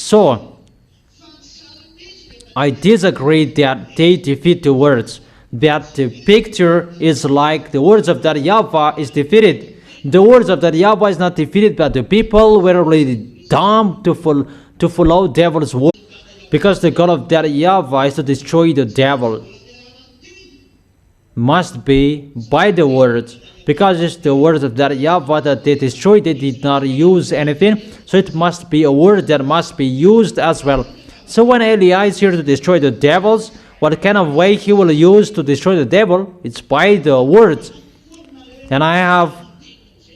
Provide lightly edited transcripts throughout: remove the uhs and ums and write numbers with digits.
So I disagree that they defeat the words. That the picture is like the words of that YAHVAH is defeated. The words of that YAHVAH is not defeated, but the people were really dumb to follow devil's word. Because the goal of that YAHVAH is to destroy the devil. Must be by the words. Because it's the words of that YAHVAH that they destroyed. They did not use anything. So it must be a word that must be used as well. So when Eliah is here to destroy the devils, what kind of way he will use to destroy the devil? It's by the words. And I have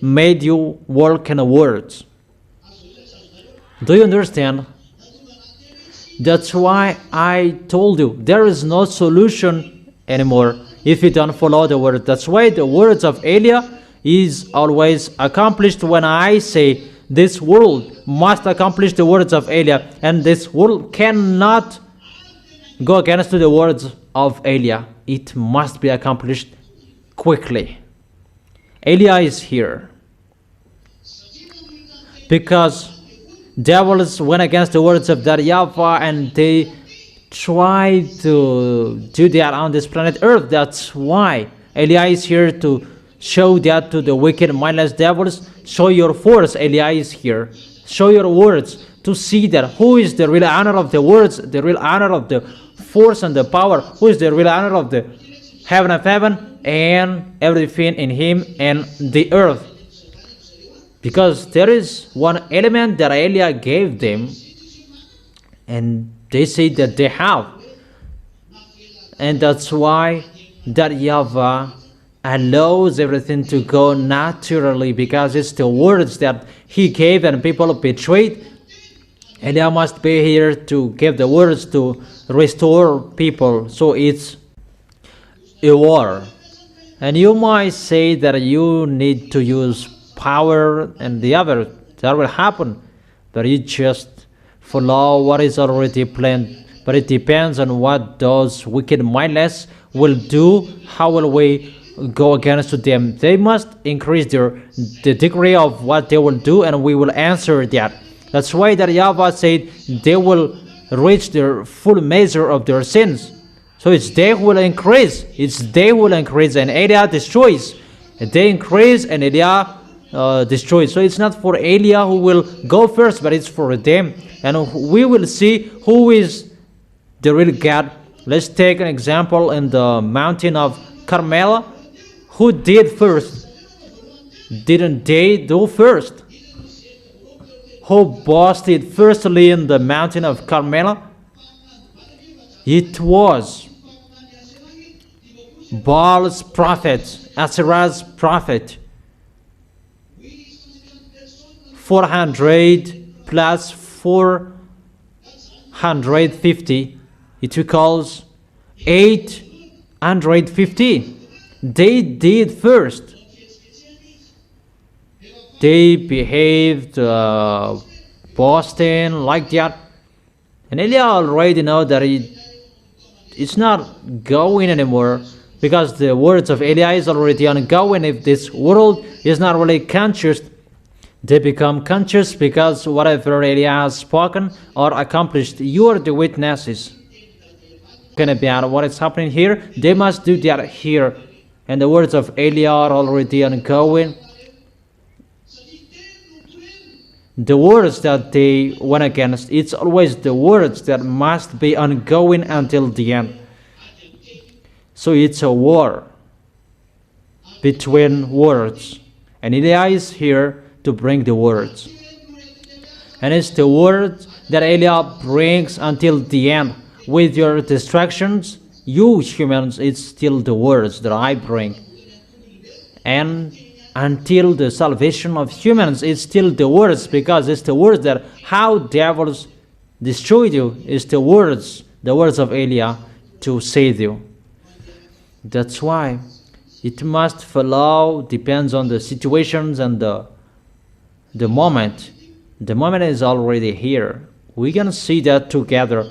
made you work in the words. Do you understand? That's why I told you there is no solution anymore if you don't follow the word. That's why the words of Eliah is always accomplished when I say this world must accomplish the words of Eliah, and this world cannot go against the words of Eliah. It must be accomplished quickly. Eliah is here because devils went against the words of that YAHVAH, and they tried to do that on this planet Earth. That's why Eliah is here to show that to the wicked, mindless devils. Show your force. Eliah is here. Show your words to see that who is the real honor of the words, the real honor of the force and the power, who is the real honor of the heaven of heaven and everything in him and the earth. Because there is one element that Eliah gave them, and they say that they have. And that's why that YAHVAH allows everything to go naturally, because it's the words that he gave and people betrayed. Eliah must be here to give the words to restore people. So it's a war. And you might say that you need to use power and the other. That will happen. But you just follow what is already planned. But it depends on what those wicked mindless will do. How will we go against them? They must increase the degree of what they will do, and we will answer that. That's why that YAHVAH said they will reach their full measure of their sins. So it's they who will increase. It's they who will increase, and Eliah destroys. And they increase and Eliah destroys. So it's not for Eliah who will go first, but it's for them. And we will see who is the real God. Let's take an example in the mountain of Carmel. Who did first? Didn't they do first? Who boasted firstly in the mountain of Carmel? It was Baal's prophet, Asherah's prophet. 400 plus 450, it equals 850. They did first. They behaved boasting like that. And Eliah already know that it's not going anymore, because the words of Eliah is already ongoing. If this world is not really conscious, they become conscious, because whatever Eliah has spoken or accomplished, you are the witnesses. About what is happening here, they must do that here. And the words of Eliah are already ongoing. The words that they went against, it's always the words that must be ongoing until the end. So it's a war between words. And Eliah is here to bring the words. And it's the words that Eliah brings until the end. With your distractions, you humans, it's still the words that I bring. And until the salvation of humans, it's still the words, because it's the words that how devils destroyed you. It's the words of Eliah to save you. That's why it must follow, depends on the situations and the moment. The moment is already here. We can see that together.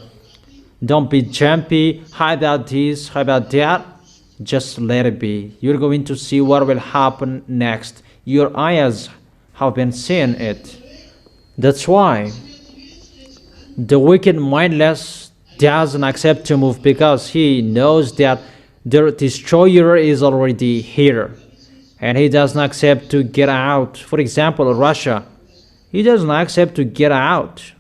Don't be jumpy. How about this? How about that? Just let it be. You're going to see what will happen next. Your eyes have been seeing it. That's why The wicked mindless doesn't accept to move because he knows that the destroyer is already here, and he doesn't accept to get out. For example, Russia, he doesn't accept to get out.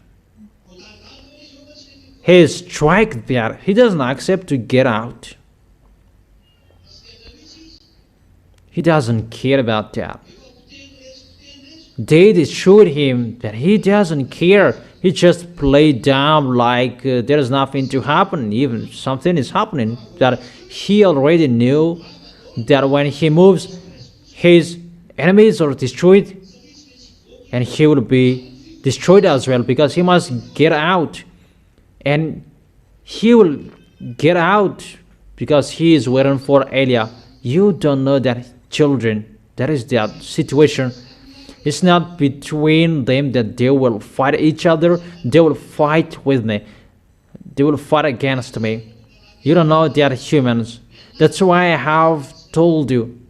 He is struck there. He doesn't accept to get out. He doesn't care about that. They destroyed him, but he doesn't care. He just played dumb like there is nothing to happen, even something is happening. That he already knew that when he moves, his enemies are destroyed, and he will be destroyed as well because he must get out. And he will get out because he is waiting for Elia. You don't know that, children. That is their situation. It's not between them that they will fight each other. They will fight with me. They will fight against me. You don't know they are humans. That's why I have told you.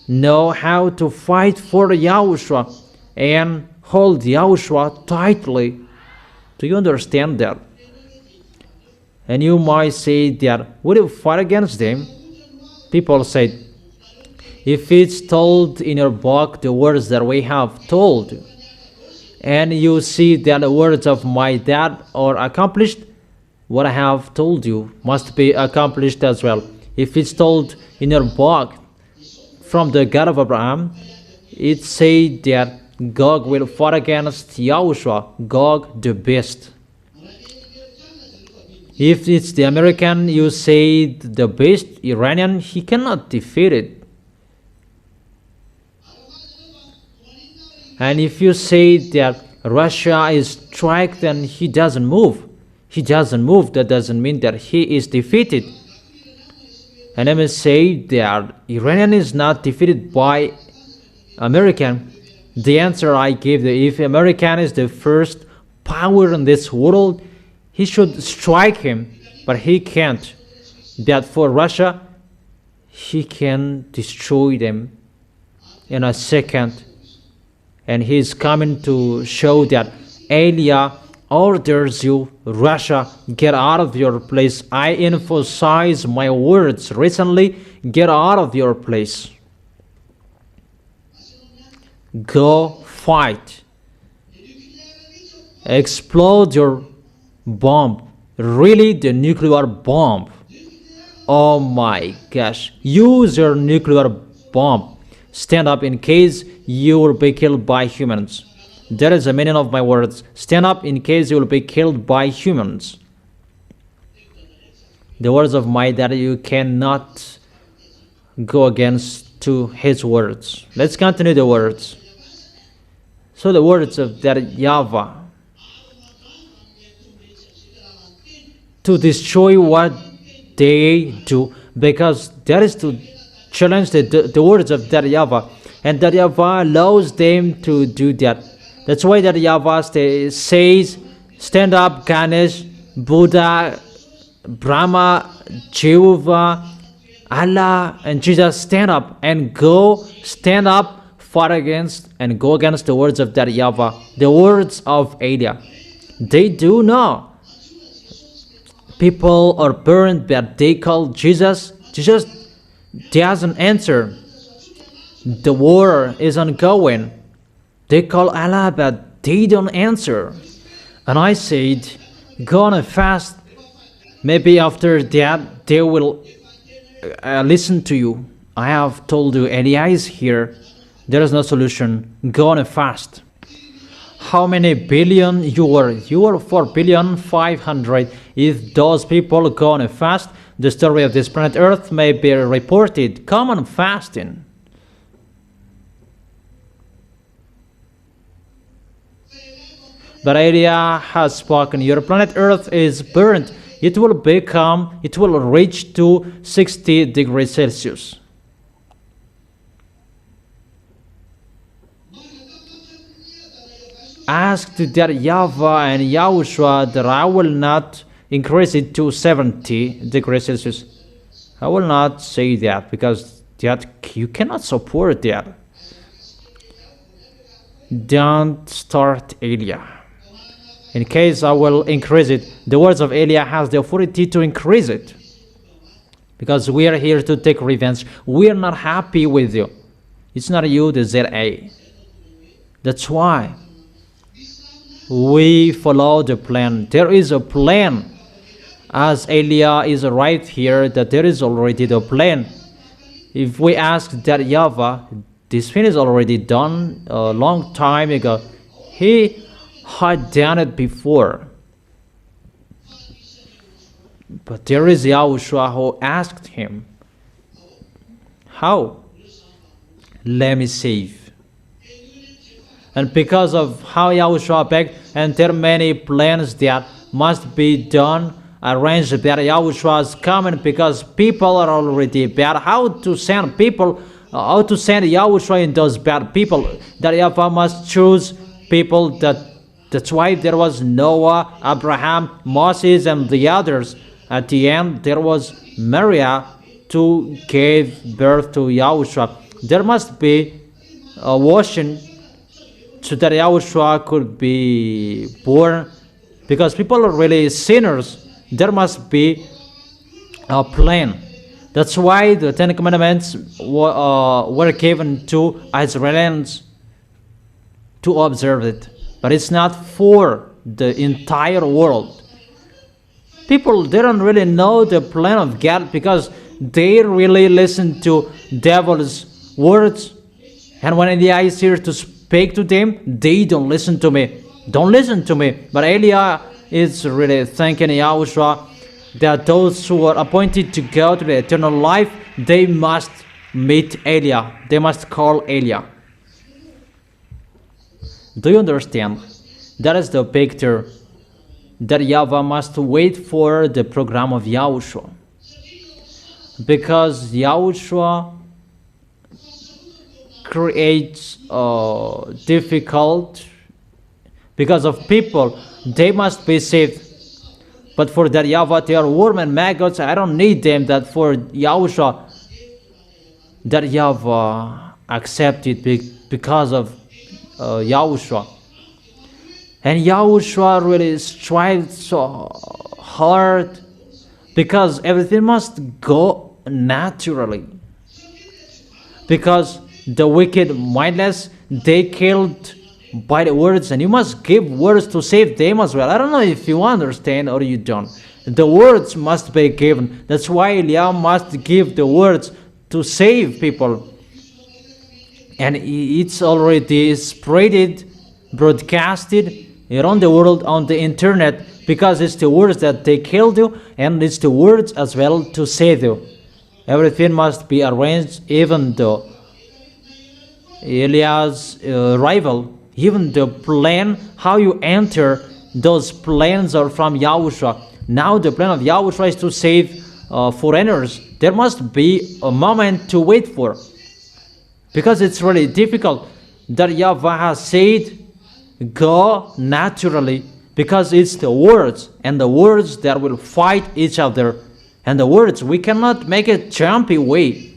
Know how to fight for Yahushua and hold Yahushua tightly. Do you understand that? And you might say that, would you fight against them? People say, if it's told in your book the words that we have told, and you see that the words of my dad are accomplished, what I have told you must be accomplished as well. If it's told in your book from the God of Abraham, it says that Gog will fight against Yahushua, Gog the beast. If it's the American, you say the beast, Iranian, he cannot defeat it. And if you say that Russia is struck, then he doesn't move. He doesn't move. That doesn't mean that he is defeated. And I may say that Iranian is not defeated by American. The answer I gave, if American is the first power in this world, he should strike him, but he can't. But for Russia, he can destroy them in a second. And he is coming to show that Elia orders you, Russia, get out of your place. I emphasize my words recently, get out of your place. Go fight. Explode your bomb. Really, the nuclear bomb. Oh my gosh. Use your nuclear bomb. Stand up in case you will be killed by humans. That is the meaning of my words. Stand up in case you will be killed by humans. The words of my dad, you cannot go against to his words. Let's continue the words. So the words of that YAHVAH, to destroy what they do, because that is to challenge the words of that YAHVAH, and that YAHVAH allows them to do that. That's why that YAHVAH says, stand up, Ganesh, Buddha, Brahma, Jehovah, Allah, and Jesus, stand up and go, stand up, fight against and go against the words of that YAHVAH, the words of Elia. They do know. People are burned, but they call Jesus. Jesus doesn't answer. The war is ongoing. They call Allah, but they don't answer. And I said, go on a fast. Maybe after that, they will listen to you. I have told you, Elia is here. There is no solution. Go on a fast. How many billion you were? You were 4,500,000,000. If those people go on a fast, the story of this planet Earth may be reported. Come on fasting. But Elia has spoken. Your planet Earth is burnt. It will reach to 60 degrees Celsius. Ask that YAHVAH and Yahushua that I will not increase it to 70 degrees Celsius. I will not say that because that you cannot support that. Don't start Elia. In case I will increase it, the words of Eliah has the authority to increase it. Because we are here to take revenge. We are not happy with you. It's not you, the ZA. That's why we follow the plan. There is a plan. As Eliah is right here, that there is already the plan. If we ask that YAHVAH, this thing is already done a long time ago. He had done it before. But there is YAHOSHUAH who asked him, how? Let me save. And because of how YAHOSHUAH begged, and there are many plans that must be done, arranged, that YAHOSHUAH is coming because people are already bad. How to send people, how to send YAHOSHUAH in those bad people? That YAHVAH must choose people that's why there was Noah, Abraham, Moses, and the others. At the end, there was Maria to give birth to YAHOSHUAH. There must be a washing so that YAHOSHUAH could be born. Because people are really sinners, there must be a plan. That's why the Ten Commandments were given to Israelites to observe it. But it's not for the entire world. People didn't really know the plan of God because they really listen to devil's words. And when Eliah is here to speak to them, they don't listen to me. Don't listen to me. But Eliah is really thanking YAHOSHUAH that those who are appointed to go to the eternal life, they must meet Eliah. They must call Eliah. Do you understand? That is the picture that YAHVAH must wait for the program of YAHOSHUAH. Because YAHOSHUAH creates difficult because of people. They must be saved. But for that YAHVAH, they are worm and maggots. I don't need them. That for YAHOSHUAH, that YAHVAH accepted because of YAHOSHUAH. And YAHOSHUAH really strives so hard because everything must go naturally. Because the wicked, mindless, they killed by the words, and you must give words to save them as well. I don't know if you understand or you don't. The words must be given. That's why Eliah must give the words to save people. And it's already spreaded, broadcasted around the world on the internet, because it's the words that they killed you, and it's the words as well to save you. Everything must be arranged, even though Eliah's rival, even the plan, how you enter, those plans are from YAHOSHUAH. Now the plan of YAHOSHUAH is to save foreigners. There must be a moment to wait for, because it's really difficult. That YAHVAH has said, go naturally, because it's the words, and the words that will fight each other. And the words, we cannot make a jumpy way.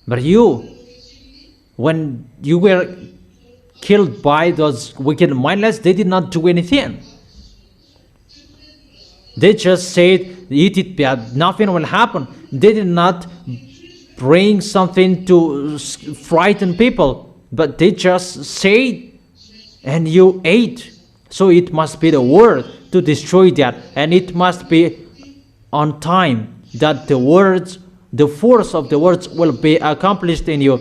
But you, when you were killed by those wicked mindless, they did not do anything. They just said, eat it, but nothing will happen. They did not bring something to frighten people, but they just said, and you ate. So it must be the word to destroy that, and it must be on time that the words, the force of the words will be accomplished in you.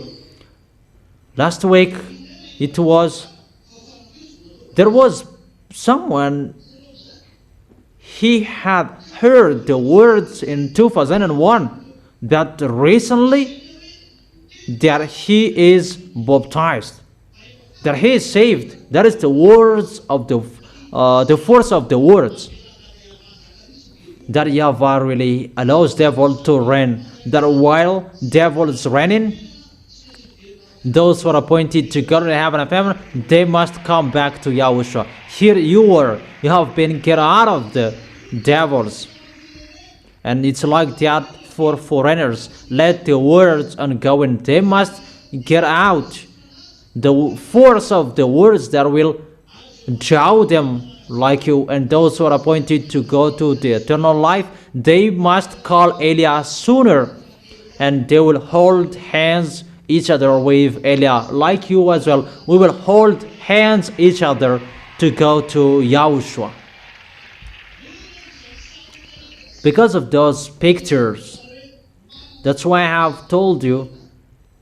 Last week, there was someone, he had heard the words in 2001 that recently that he is baptized, that he is saved. That is the words of the force of the words. That YAHVAH really allows devil to reign. That while devil is reigning, those who are appointed to go to heaven and heaven, they must come back to YAHOSHUAH. Here you have been get out of the devils. And it's like that for foreigners. Let the words ongoing. They must get out. the force of the words that will draw them like you, and those who are appointed to go to the eternal life, they must call Eliah sooner, and they will hold hands each other with Eliah, like you as well. We will hold hands each other to go to Yahushua. Because of those pictures, that's why I have told you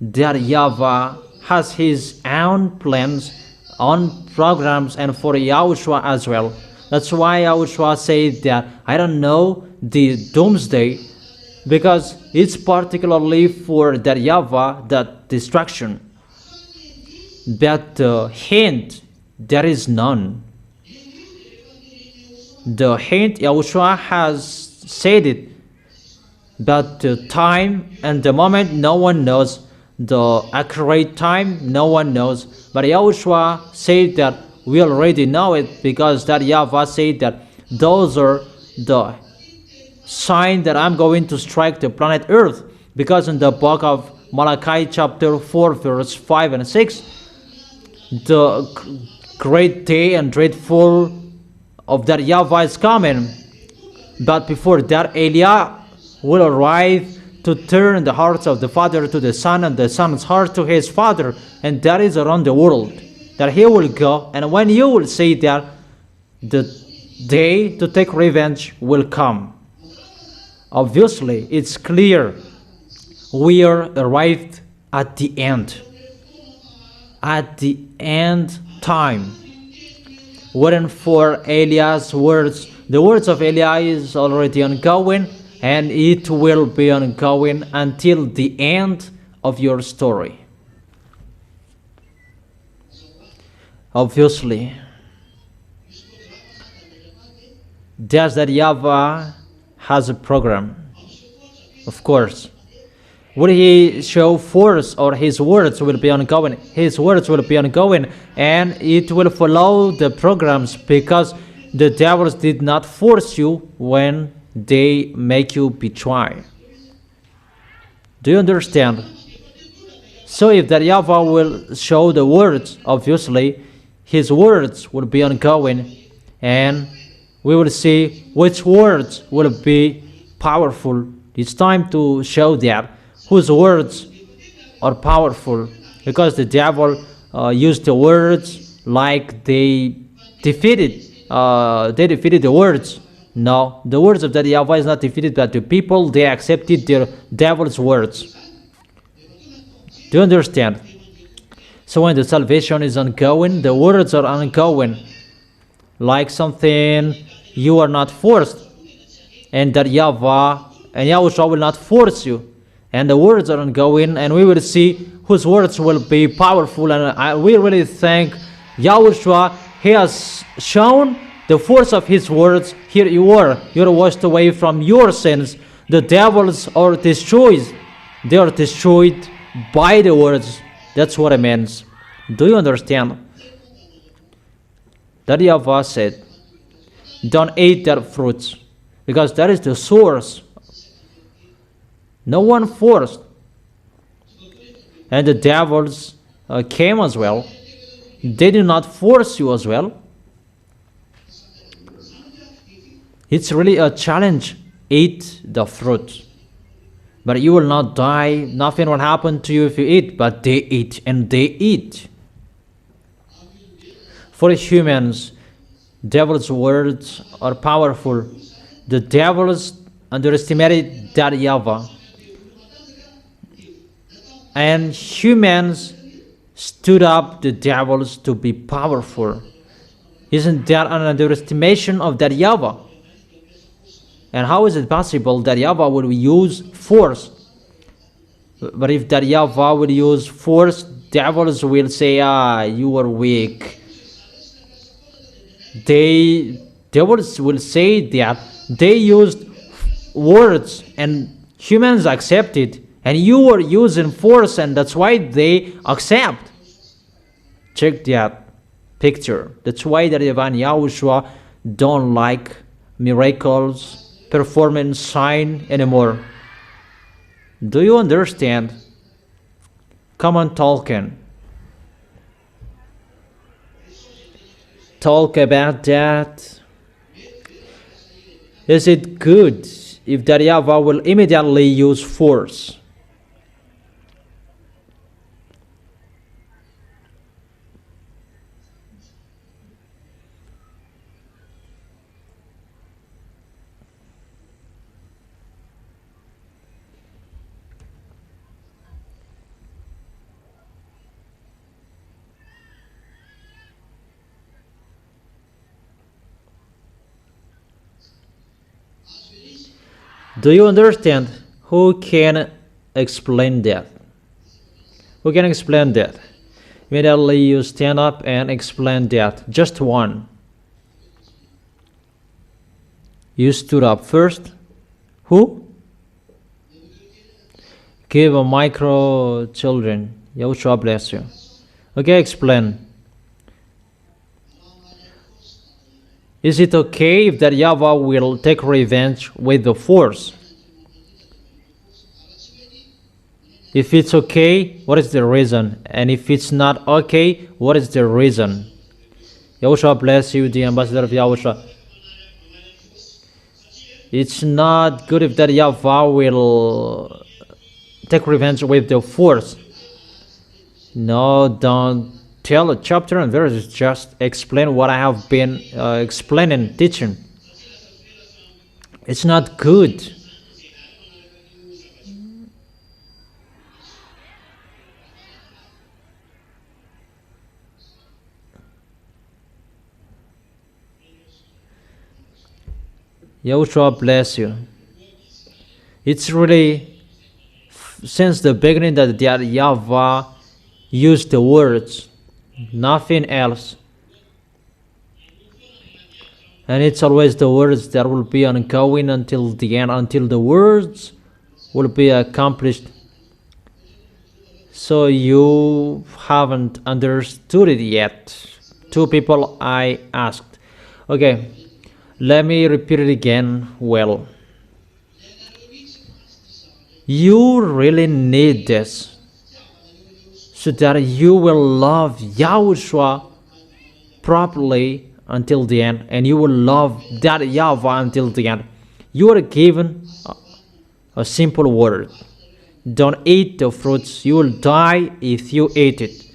that Yahweh has his own plans, own programs, and for Yahushua as well. That's why Yahushua said that I don't know the doomsday, because it's particularly for that Yahweh, that destruction. But the hint, there is none. The hint, Yahushua has said it, but the time and the moment, no one knows. The accurate time, no one knows. But Yahushua said that we already know it, because that Yahweh said that those are the sign that I'm going to strike the planet Earth. Because in the book of Malachi chapter 4 verse 5 and 6, the great day and dreadful of that Yahweh is coming. But before that, Eliah will arrive to turn the hearts of the father to the son, and the son's heart to his father, and that is around the world that he will go. And when you will say that, the day to take revenge will come. Obviously, it's clear we are arrived at the end time, waiting for Eliah's words. The words of Eliah is already ongoing, and it will be ongoing until the end of your story. Obviously, that's that Yahweh has a program. Of course, will he show force, or his words will be ongoing? His words will be ongoing, and it will follow the programs, because the devils did not force you when they make you betray. Do you understand? So if that Yahweh will show the words, obviously his words will be ongoing, and we will see which words will be powerful. It's time to show that whose words are powerful, because the devil used the words like they defeated the words. No, the words of the Yahweh is not defeated, but the people, they accepted the devil's words. Do you understand? So when the salvation is ongoing, the words are ongoing, like something you are not forced, and that Yahweh and Yahushua will not force you, and the words are ongoing, and we will see whose words will be powerful. And we really thank Yahushua. He has shown the force of his words. Here you are. You're washed away from your sins. The devils are destroyed. They are destroyed by the words. That's what it means. Do you understand? That Yahweh said, don't eat that fruit, because that is the source. No one forced. And the devils came as well. They did not force you as well. It's really a challenge. Eat the fruit. But you will not die. Nothing will happen to you if you eat. But they eat, and they eat. For humans, devil's words are powerful. The devils underestimated that Yahweh. And humans stood up the devils to be powerful. Isn't that an underestimation of that Yahweh? And how is it possible that Yahweh will use force? But if that Yahweh will use force, devils will say, you are weak. Devils will say that they used words and humans accepted, and you are using force, and that's why they accept. Check that picture. That's why the Divine Yahushua don't like miracles, performing sign anymore. Do you understand? Come on, Tolkien. talk about that. Is it good if that YAHVAH will immediately use force? Do you understand? Who can explain that? Who can explain that? Immediately you stand up and explain that. Just one. You stood up first. Who? Give a micro children. YAHOSHUAH bless you. Okay, explain. Is it okay if that YAHVAH will take revenge with the force? If it's okay, what is the reason? And if it's not okay, what is the reason? YAHOSHUAH bless you, the ambassador of YAHOSHUAH. It's not good if that YAHVAH will take revenge with the force. No, don't tell a chapter and verse, just explain what I have been explaining, teaching. It's not good. YAHOSHUAH bless you. It's really since the beginning that YAHVAH used the words, nothing else. And it's always the words that will be ongoing until the end, until the words will be accomplished. So you haven't understood it yet. Two people I asked. Okay, let me repeat it again. Well, you really need this so that you will love YAHOSHUAH properly until the end, and you will love that YAHVAH until the end. You are given a simple word. Don't eat the fruits. You will die if you eat it.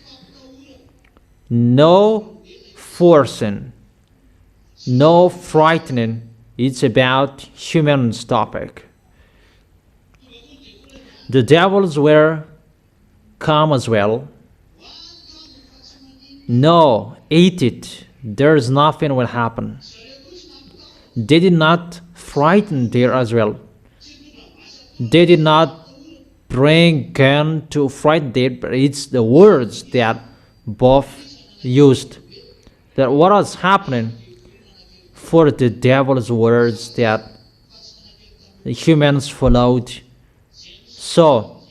No forcing. No frightening. It's about human's topic. The devils were calm as well. No, eat it. There's nothing will happen. They did not frighten there as well. They did not bring gun to frighten there, but it's the words that both used. That what was happening for the devil's words that the humans followed. So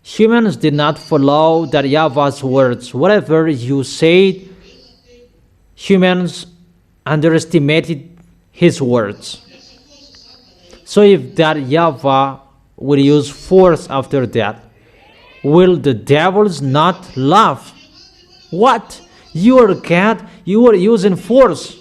humans did not follow that YAHVAH's words. Whatever you said, humans underestimated his words. So if that YAHVAH will use force after that, will the devils not laugh? What? You are God, you are using force.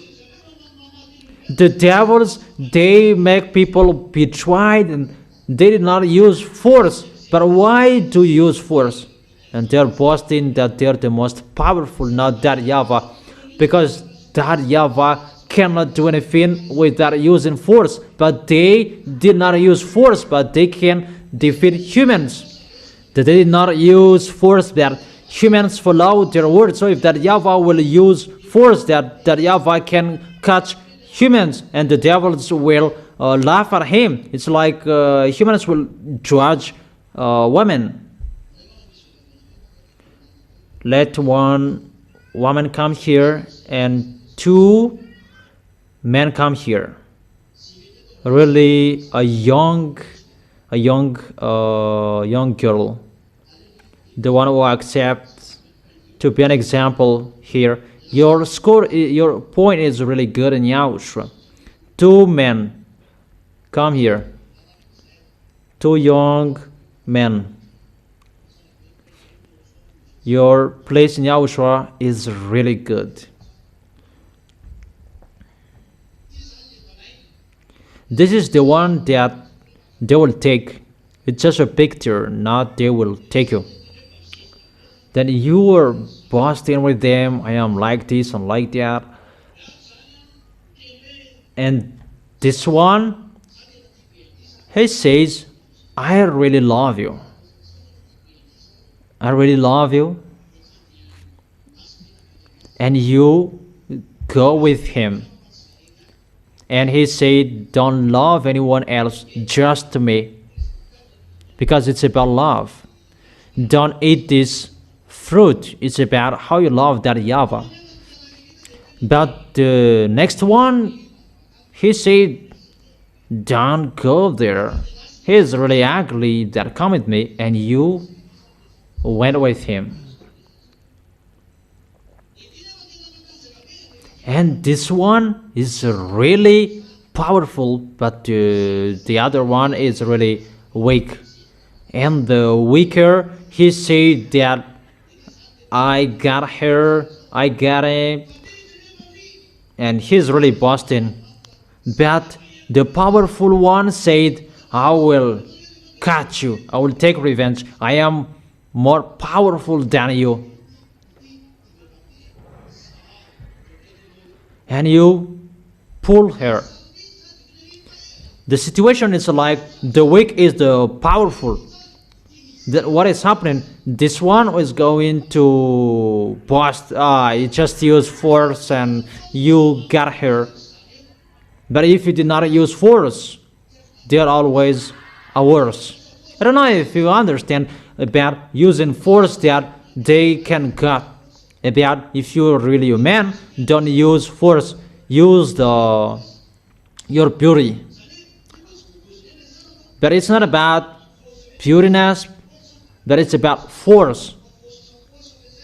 The devils, they make people be tried and they did not use force. But why do you use force? And they're boasting that they're the most powerful, not that YAHVAH. Because that YAHVAH cannot do anything without using force. But they did not use force, but they can defeat humans. They did not use force, that humans follow their words. So if that YAHVAH will use force, that YAHVAH can catch humans, and the devils will laugh at him. It's like humans will judge women. Let one woman come here and two men come here. Really, a young girl, the one who accepts to be an example here. Your score, your point is really good in YAHOSHUAH. Two men come here. Two young men. Your place in YAHOSHUAH is really good. This is the one that they will take. It's just a picture, not they will take you. Then you are boasting with them. I am like this and like that. And this one, he says, I really love you. I really love you. And you go with him. And he said, don't love anyone else, just me. Because it's about love. Don't eat this fruit. It's about how you love that Yahweh. But the next one, he said, don't go there. He's really ugly that come with me. And you went with him. And this one is really powerful, but the other one is really weak. And the weaker, he said that I got her, I got it, and he's really boasting. But the powerful one said, I will catch you, I will take revenge, I am more powerful than you. And you pull her. The situation is like the weak is the powerful. What is happening? This one is going to boast. You just use force and you got her. But if you did not use force, they are always worse. I don't know if you understand about using force that they can cut. About if you're really a man, don't use force, use your beauty. But it's not about pureness, but it's about force.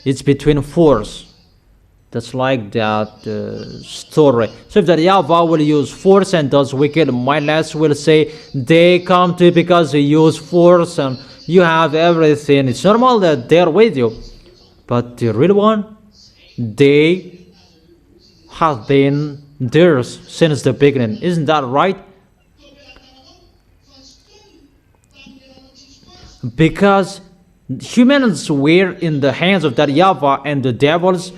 It's between force. That's like that story. So if that Yahweh will use force and those wicked mindless will say they come to you because you use force and you have everything. It's normal that they're with you. But the real one, they have been theirs since the beginning. Isn't that right? Because humans were in the hands of that Yahweh, and the devils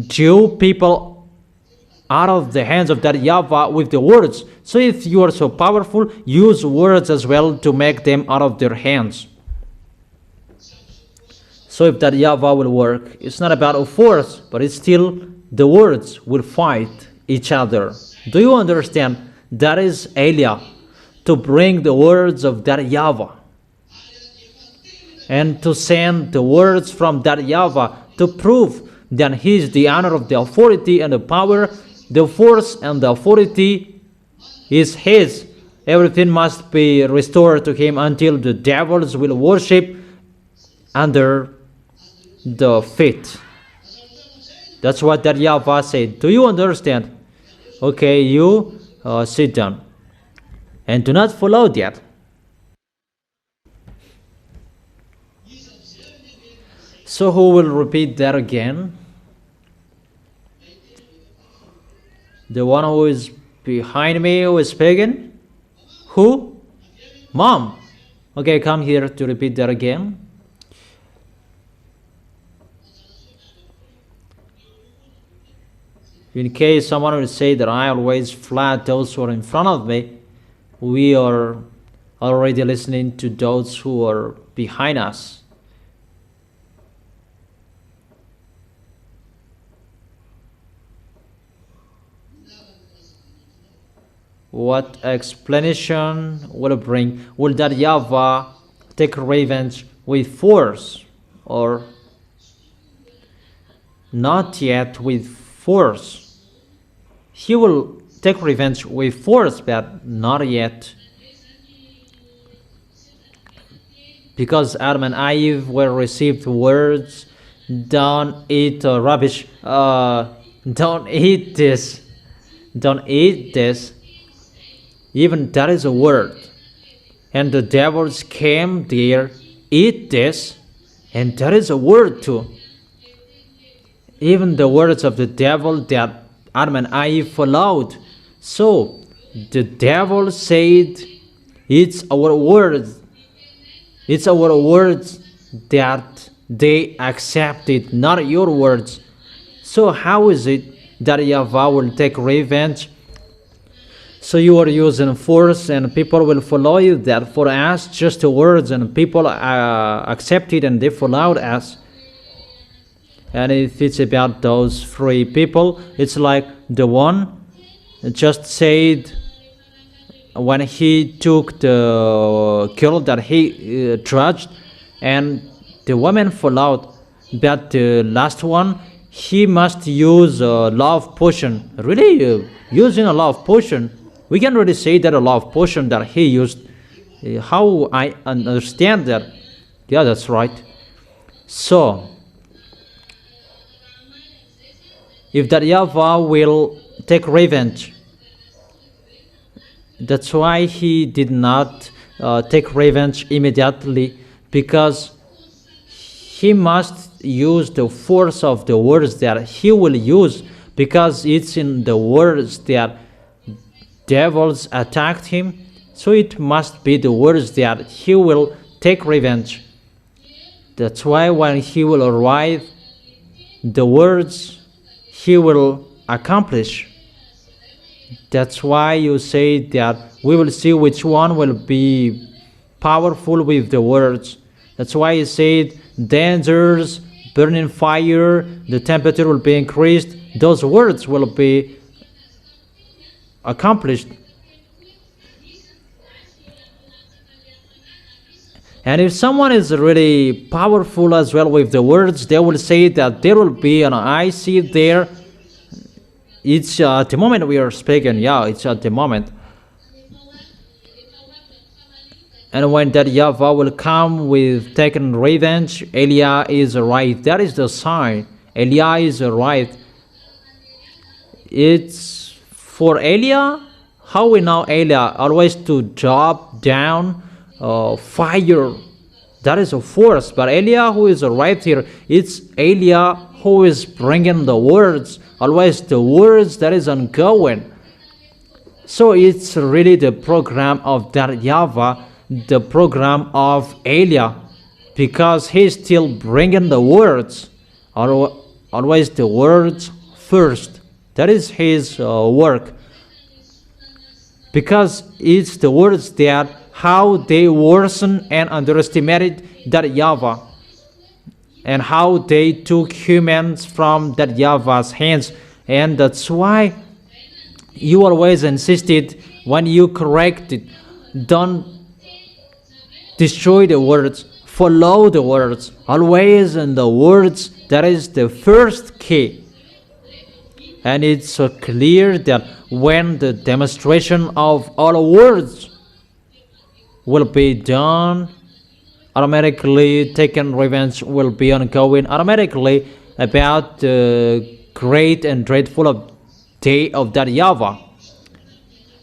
drew people out of the hands of that Yahweh with the words. So if you are so powerful, use words as well to make them out of their hands. So if that Yahweh will work, it's not about a force, but it's still the words will fight each other. Do you understand? That is Eliah, to bring the words of that Yahweh. And to send the words from that Yahweh to prove that He is the honor of the authority and the power, the force and the authority is His. Everything must be restored to Him until the devils will worship under the feet. That's what that Yahweh said. Do you understand? Okay, you sit down. And do not follow that. So who will repeat that again? The one who is behind me who is speaking? Who? Mom. Okay, come here to repeat that again. In case someone will say that I always flat those who are in front of me, we are already listening to those who are behind us. What explanation will it bring? Will that Yahweh take revenge with force or not yet with force? He will take revenge with force, but not yet. Because Adam and Eve were received words, don't eat rubbish, don't eat this, don't eat this. Even that is a word. And the devils came there, eat this, and that is a word too. Even the words of the devil that Adam and Eve followed. So, the devil said, it's our words. It's our words that they accepted, not your words. So how is it that Yahavah will take revenge? So you are using force and people will follow you. That for us, just the words, and people accepted and they followed us. And if it's about those three people, it's like the one just said when he took the girl that he trudged, and the woman followed. But the last one, he must use a love potion. Really, using a love potion, we can really say that a love potion that he used. How I understand that? Yeah, that's right. So, if that Yahavah will take revenge, that's why he did not take revenge immediately, because he must use the force of the words that he will use, because it's in the words that devils attacked him. So it must be the words that he will take revenge. That's why when he will arrive, the words he will accomplish. That's why you say that we will see which one will be powerful with the words. That's why you said dangers, burning fire, the temperature will be increased. Those words will be accomplished. And if someone is really powerful as well with the words, they will say that there will be an icy there. It's at the moment we are speaking, yeah, it's at the moment. And when that Yahavah will come with taking revenge, Eliah is right. That is the sign. Eliah is right. It's for Eliah. How we know Eliah? Always to drop down fire. That is a force. But Eliah who is right here, it's Eliah who is bringing the words. Always the words that is ongoing. So it's really the program of that Yahavah, the program of Eliah, because he's still bringing the words, always the words first. That is his work, because it's the words that how they worsen and underestimated that Yahavah, and how they took humans from that Yahavah's hands. And that's why you always insisted when you corrected, don't destroy the words, follow the words, always in the words. That is the first key. And it's so clear that when the demonstration of all words will be done, automatically taking revenge will be ongoing automatically about the great and dreadful day of that Yahavah.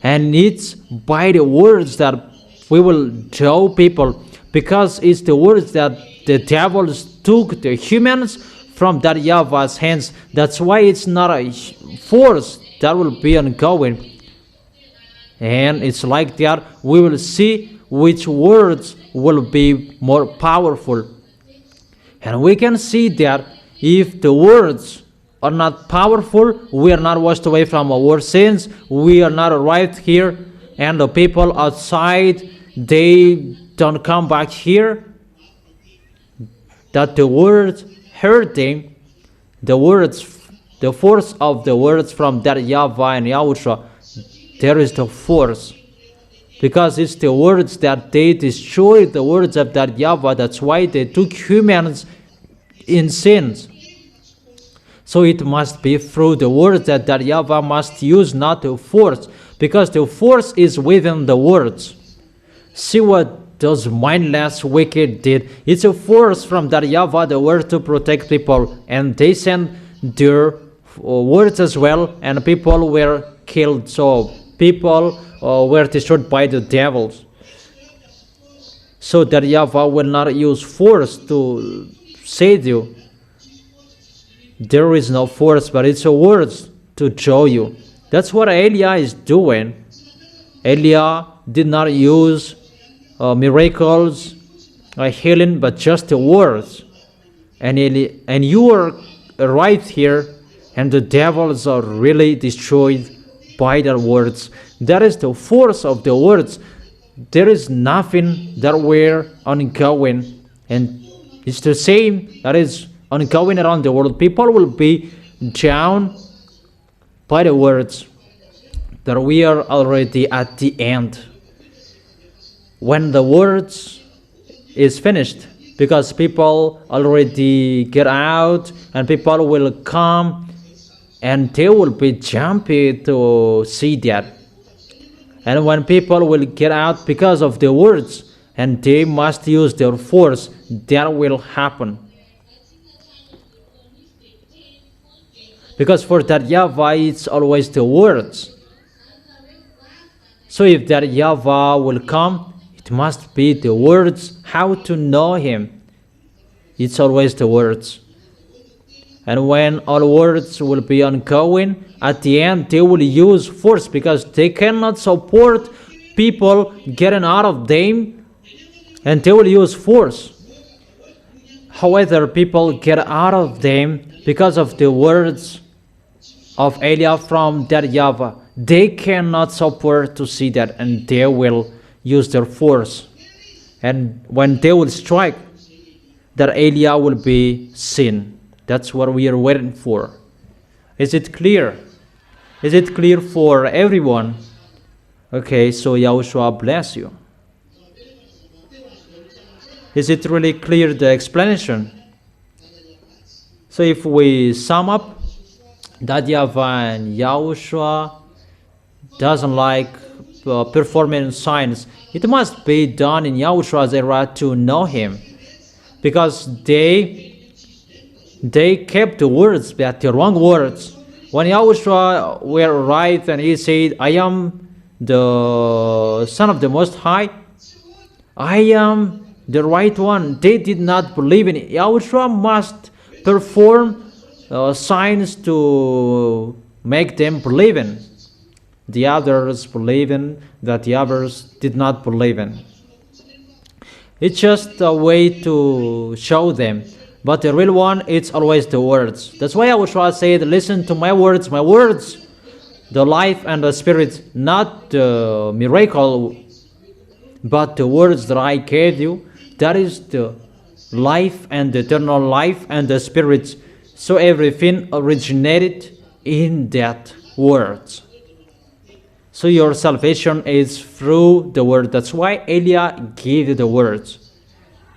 And it's by the words that we will show people, because it's the words that the devils took the humans from that Yahavah's hands. That's why it's not a force that will be ongoing. And it's like that we will see which words will be more powerful. And we can see that if the words are not powerful, we are not washed away from our sins, we are not arrived here, and the people outside, they don't come back here, that the words hurt them, the words, the force of the words from that Yahavah and YAHOSHUAH, there is the force, because it's the words that they destroyed, the words of that Yahavah. That's why they took humans in sins. So it must be through the words that Yahavah must use, not the force, because the force is within the words. See what those mindless wicked did. It's a force from that Yahavah, the word to protect people, and they sent their words as well, and people were killed. So people were destroyed by the devils. So that Yahavah will not use force to save you. There is no force, but it's a words to show you. That's what Eliah is doing. Elijah did not use miracles, healing, but just the words. And you are right here, and the devils are really destroyed by their words. That is the force of the words. There is nothing that we're ongoing, and it's the same that is ongoing around the world. People will be drowned by the words that we are already at the end. When the words is finished, because people already get out and people will come and they will be jumpy to see that. And when people will get out because of the words and they must use their force, that will happen. Because for that YAHVAH, it's always the words. So if that YAHVAH will come, it must be the words, how to know him. It's always the words. And when all words will be ongoing, at the end they will use force, because they cannot support people getting out of them, and they will use force. However, people get out of them because of the words of Elijah from that YAHVAH. They cannot support to see that, and they will use their force. And when they will strike, that Elijah will be seen. That's what we are waiting for. Is it clear? Is it clear for everyone? Okay, so Yahushua bless you. Is it really clear, the explanation? So if we sum up, that YAHVAH and Yahushua doesn't like performing signs. It must be done in Yahushua's era to know him, because they kept the words, but the wrong words. When Yahushua were right and he said, I am the Son of the Most High, I am the right one, they did not believe in it. Yahushua must perform signs to make them believe in. The others believe in, that the others did not believe in. It's just a way to show them. But the real one, it's always the words. That's why Yahushua said, listen to my words, the life and the spirit, not the miracle, but the words that I gave you. That is the life and the eternal life and the spirit. So everything originated in that words. So your salvation is through the word. That's why Elijah gave you the words.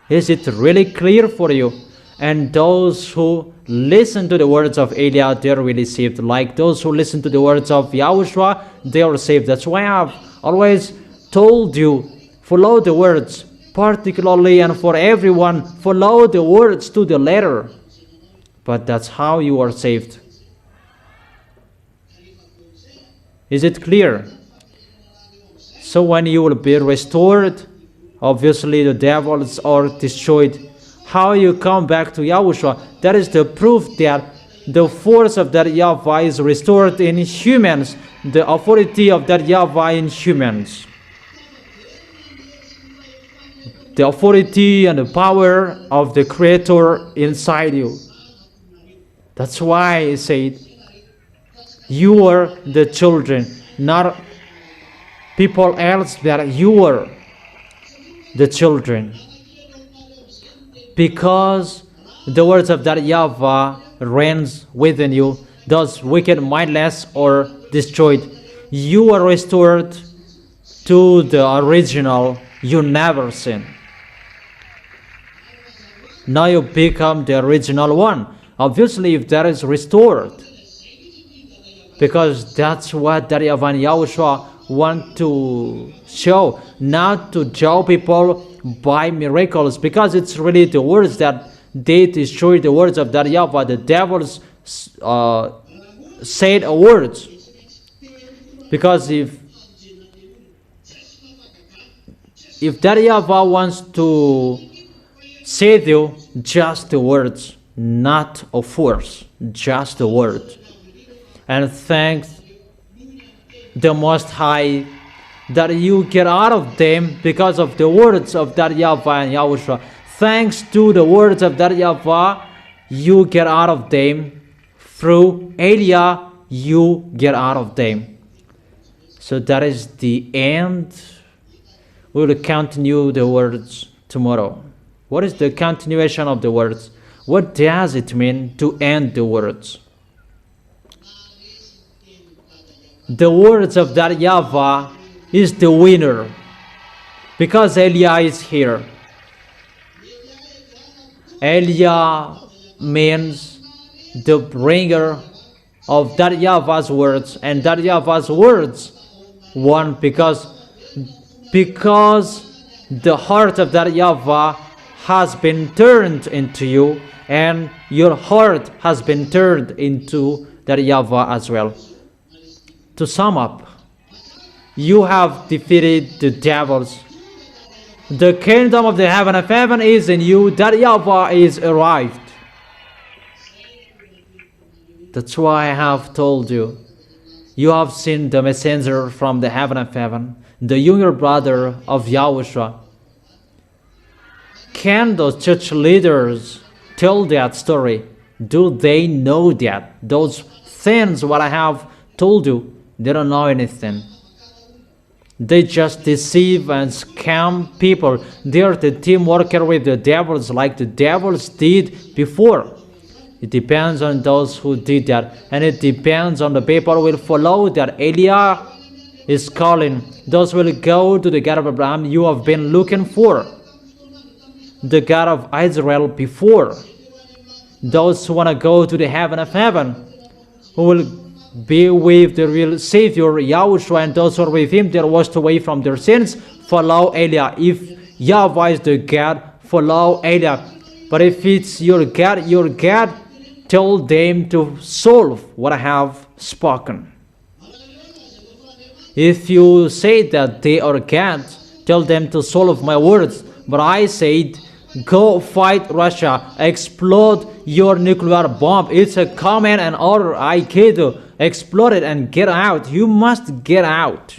Is it really clear for you? And those who listen to the words of Elijah, they are really saved. Like those who listen to the words of Yahushua, they are saved. That's why I've always told you, follow the words, particularly and for everyone, follow the words to the letter. But that's how you are saved. Is it clear? So when you will be restored, obviously the devils are destroyed. How you come back to Yahushua, that is the proof that the force of that YAHVAH is restored in humans, the authority of that YAHVAH in humans. The authority and the power of the Creator inside you. That's why he said, you are the children, not people else, but you are the children. Because the words of that YAHVAH reigns within you, those wicked mindless are destroyed. You are restored to the original you never sinned. Now you become the original one. Obviously, if that is restored, because that's what that YAHVAH and Yahushua want to show, not to show people by miracles, because it's really the words that they destroy the words of that YAHVAH. The devils said words, because if that YAHVAH wants to save you, just the words, not a force, just the word. And thanks the Most High that you get out of them because of the words of that YAHVAH and YAHOSHUAH. Thanks to the words of that YAHVAH, you get out of them. Through Eliah, you get out of them. So that is the end. We will continue the words tomorrow. What is the continuation of the words? What does it mean to end the words? The words of that YAHVAH is the winner, because Eliah is here. Eliah means the bringer of that YAHVAH's words, and that YAHVAH's words won because the heart of that YAHVAH has been turned into you, and your heart has been turned into that YAHVAH as well. To sum up, you have defeated the devils. The kingdom of the heaven of heaven is in you. That YAHVAH is arrived. That's why I have told you. You have seen the messenger from the heaven of heaven, the younger brother of YAHOSHUAH. Can those church leaders tell that story? Do they know that? Those things what I have told you, they don't know anything. They just deceive and scam people. They are the team worker with the devils like the devils did before. It depends on those who did that. And it depends on the people who will follow that. Eliah is calling. Those will go to the God of Abraham you have been looking for. The God of Israel before. Those who want to go to the heaven of heaven, who will be with the real Savior, YAHOSHUAH, and those who are with him, they are washed away from their sins. Follow Eliah. If YAHVAH is the God, follow Eliah. But if it's your God, tell them to solve what I have spoken. If you say that they are God, tell them to solve my words. But I said, go fight Russia, explode your nuclear bomb. It's a command and order I gave you. Explode it and get out. You must get out.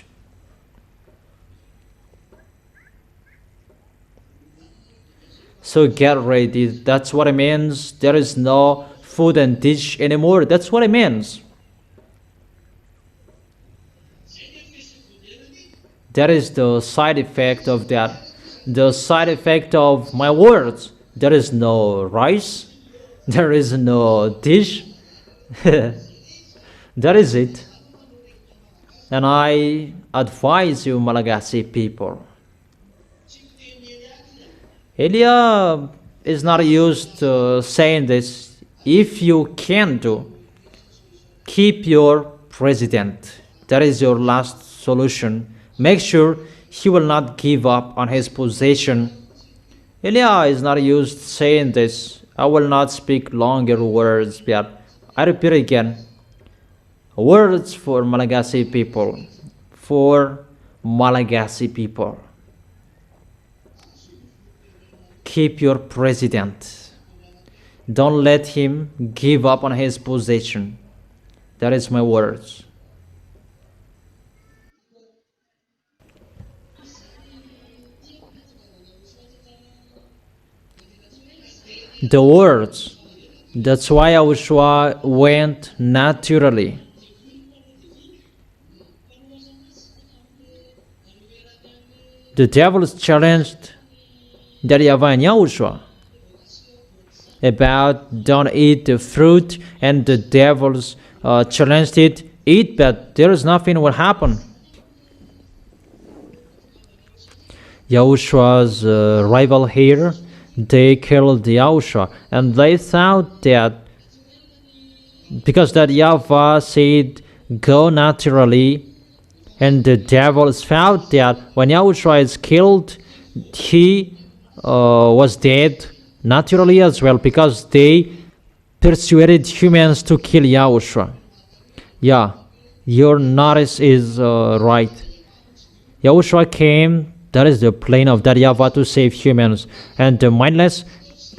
So get ready. That's what it means. There is no food and dish anymore. That's what it means. That is the side effect of that. The side effect of my words. There is no rice. There is no dish. That is it. And I advise you, Malagasy people. Eliah is not used to saying this. If you can do, keep your president. That is your last solution. Make sure he will not give up on his position. Eliah is not used to saying this. I will not speak longer words, but I repeat again. Words for Malagasy people. For Malagasy people. Keep your president. Don't let him give up on his position. That is my words. The words. That's why YAHOSHUAH went naturally. The devils challenged that YAHVAH and YAHOSHUAH about don't eat the fruit, and the devils challenged it, eat, but there is nothing will happen. YAHOSHUAH's rival here, they killed YAHOSHUAH, and they thought that because that YAHVAH said go naturally, and the devils found that when YAHOSHUAH is killed, he was dead naturally as well, because they persuaded humans to kill YAHOSHUAH. Yeah, your notice is right. YAHOSHUAH came, that is the plan of that YAHVAH, to save humans. And the mindless,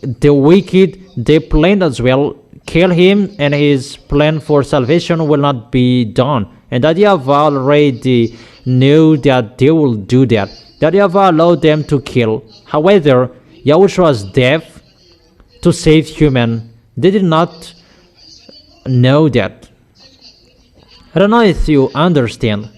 the wicked, they planned as well, kill him, and his plan for salvation will not be done. And that YAHVAH already knew that they will do that. That Yahavah allowed them to kill. However, Yahoshua's death to save human, they did not know that. I don't know if you understand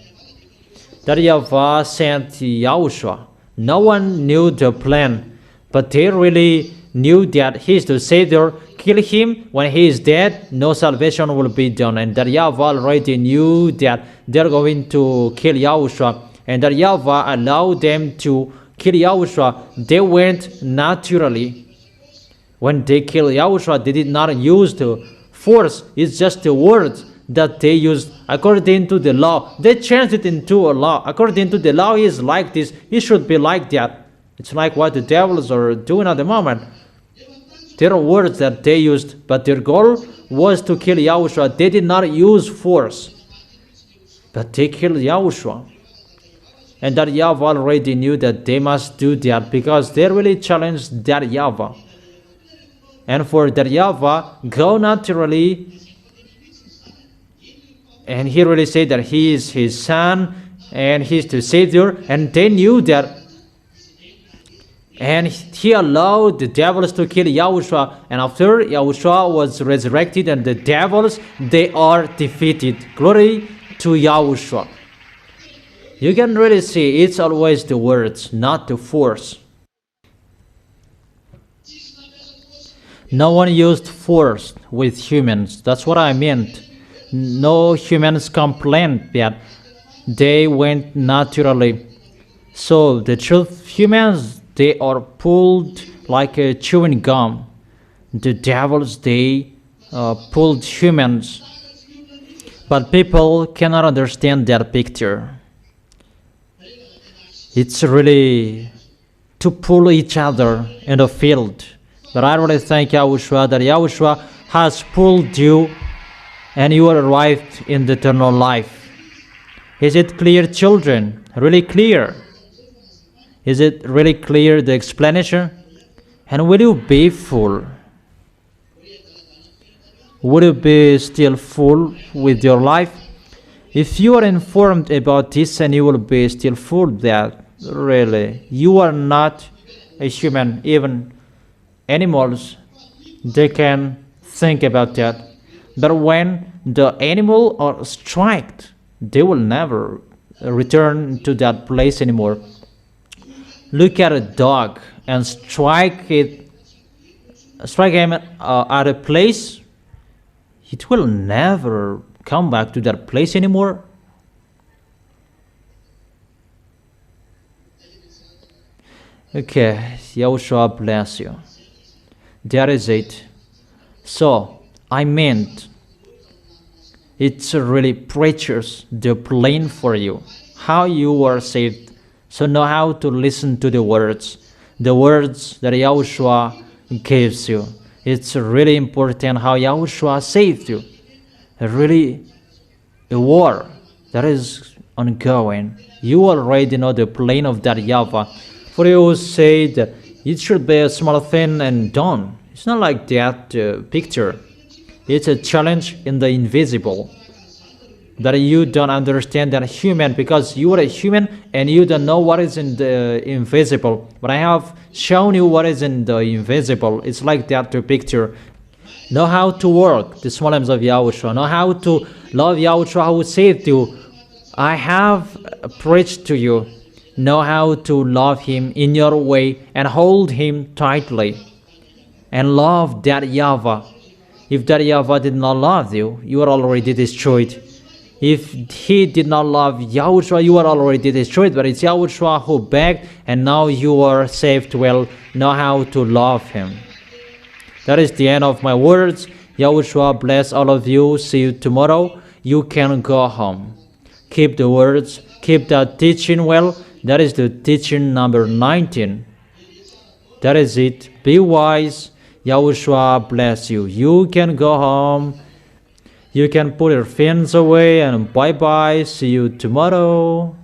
that Yahavah sent Yahushua. No one knew the plan, but they really knew that he is the Savior. Kill him. When he is dead, no salvation will be done. And that Yahavah already knew that they're going to kill Yahushua. And that Yahavah allowed them to kill Yahushua. They went naturally. When they killed Yahushua, they did not use the force. It's just the words that they used according to the law. They changed it into a law. According to the law, he is like this. He should be like that. It's like what the devils are doing at the moment. There are words that they used, but their goal was to kill Yahushua. They did not use force, but they killed Yahushua. And that Yahavah already knew that they must do that because they really challenged that Yahavah. And for that Yahavah, go naturally. And he really said that he is his son and he is the Savior. And they knew that. And he allowed the devils to kill Yahushua. And after Yahushua was resurrected and the devils, they are defeated. Glory to Yahushua. You can really see it's always the words, not the force. No one used force with humans. That's what I meant. No humans complained that they went naturally. So the truth, humans, they are pulled like a chewing gum. The devils, they pulled humans. But people cannot understand that picture. It's really to pull each other in the field. But I really thank Yahushua that Yahushua has pulled you and you arrived in the eternal life. Is it clear, children? Really clear? Is it really clear, the explanation? And will you be full? Will you be still full with your life? If you are informed about this and you will be still full, that really, you are not a human. Even animals, they can think about that. But when the animal are struck, they will never return to that place anymore. Look at a dog and strike him at a place, it will never come back to that place anymore. Okay, Yahushua bless you. That is it. So, I meant, it's really precious, the plan for you, how you are saved. So know how to listen to the words that Yahushua gives you. It's really important how Yahushua saved you. Really, a war that is ongoing. You already know the plan of that Yahavah. For you who say that it should be a small thing and done. It's not like that picture. It's a challenge in the invisible. That you don't understand that human because you are a human and you don't know what is in the invisible. But I have shown you what is in the invisible. It's like that picture. Know how to work the small arms of Yahushua. Know how to love Yahushua who saved you. I have preached to you. Know how to love him in your way and hold him tightly. And love that Yahavah. If that Yahavah did not love you, you are already destroyed. If he did not love Yahushua, you are already destroyed. But it's Yahushua who begged, and now you are saved. Well, know how to love him. That is the end of my words. Yahushua bless all of you. See you tomorrow. You can go home. Keep the words. Keep that teaching well. That is the teaching number 19. That is it. Be wise. Yahushua bless you. You can go home. You can put your fins away and bye-bye. See you tomorrow.